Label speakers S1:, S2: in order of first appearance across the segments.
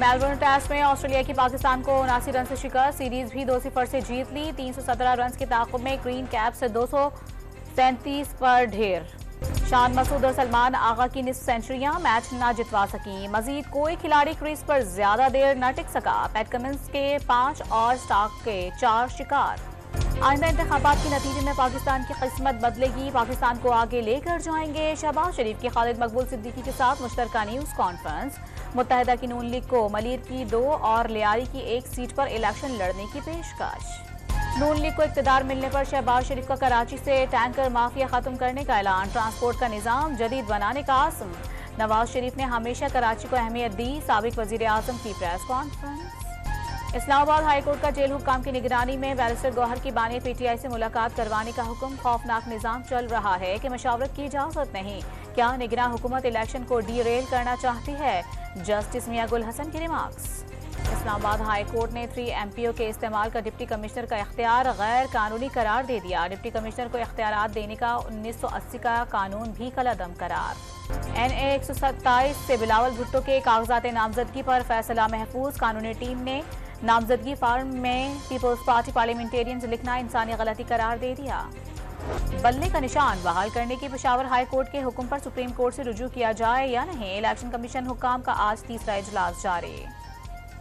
S1: Melbourne test में Australia की पाकिस्तान को 79 रन से शिकस्त। सीरीज भी 2-0 से जीत ली। 317 रन के ताक़ुब में ग्रीन कैप से 237 पर ढेर। शान मसूद और सलमान आगा की निस्फ सेंचुरियां मैच न जितवा सकी। मजीद कोई खिलाड़ी क्रीज पर ज्यादा देर न टिक सका। पैट कमिंस के 5 और स्टार्क के 4 शिकार। आइंदा इंतखाबात के नतीजे में पाकिस्तान की किस्मत बदलेगी। पाकिस्तान को आगे लेकर जाएंगे। शहबाज शरीफ की खालिद मकबूल सिद्दीकी के साथ मुश्तरका न्यूज कॉन्फ्रेंस। मुत्तहिदा की नून लीग को मलीर की 2 और लियारी की 1 सीट पर इलेक्शन लड़ने की पेशकश। नून लीग को इक़्तिदार मिलने पर शहबाज शरीफ का कराची से टैंकर माफिया खत्म करने का ऐलान। ट्रांसपोर्ट का निज़ाम जदीद बनाने का आज़म। नवाज शरीफ ने हमेशा कराची को अहमियत दी। साबिक वज़ीर आज़म की press conference. Islamabad high court का जेल हुक्काम की निगरानी में बैरिस्टर गौहर की बानी पीटीआई से मुलाकात करवाने का हुक्म। खौफनाक निज़ाम चल रहा है कि मशावरत की इजाज़त नहीं। क्या निगरान हुकूमत इलेक्शन को डीरेल करना चाहती है? जस्टिस मियां गुल हसन के रिमार्क्स। इस्लामाबाद हाई कोर्ट ने 3 MPO के इस्तेमाल का डिप्टी कमिश्नर का इख्तियार गैर कानूनी करार दे दिया। डिप्टी कमिश्नर को इख्तियारात देने का 1980 का कानून भी कलअदम करार। NA 127 से बिलावल भुट्टो के कागजात नामजदगी पर फैसला महफूज। कानूनी टीम ने नामजदगी फार्म में पीपल्स पार्टी पार्लियामेंटेरियंस लिखना इंसानी गलती करार दे दिया। बल्ले का निशान बहाल करने की पेशावर हाई कोर्ट के हुक्म पर सुप्रीम कोर्ट से रुजू किया जाए या नहीं। इलेक्शन कमीशन हुक्काम का आज तीसरा इजलास जारी।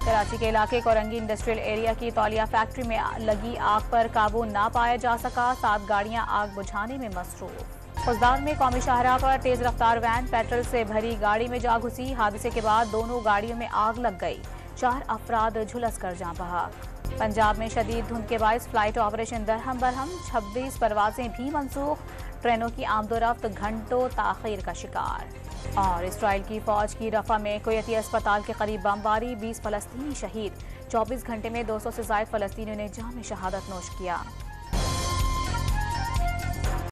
S1: कराची के इलाके कोरंगी इंडस्ट्रियल एरिया की तौलिया फैक्ट्री में लगी आग पर काबू ना पाया जा सका। 7 गाड़ियां आग बुझाने में मसरूफ। खुजदार में कौमी शाहराह पर तेज रफ्तार वैन पेट्रोल से भरी गाड़ी में जा घुसी। हादसे के बाद दोनों गाड़ियों में आग लग गई। 4 अफराद झुलस कर जाँ बहक। पंजाब में शदीद धुंध के बायस फ्लाइट ऑपरेशन दरहम बरहम। 26 परवाजें भी मनसूख। ट्रेनों की आमदोरफ्त घंटों ताखीर का शिकार। और इसराइल की फौज की रफा में कुवैती अस्पताल के करीब बमबारी। 20 फलस्तीनी शहीद। 24 घंटे में 200 से ज़ायद फलस्तीनियों ने जाम शहादत नोश किया।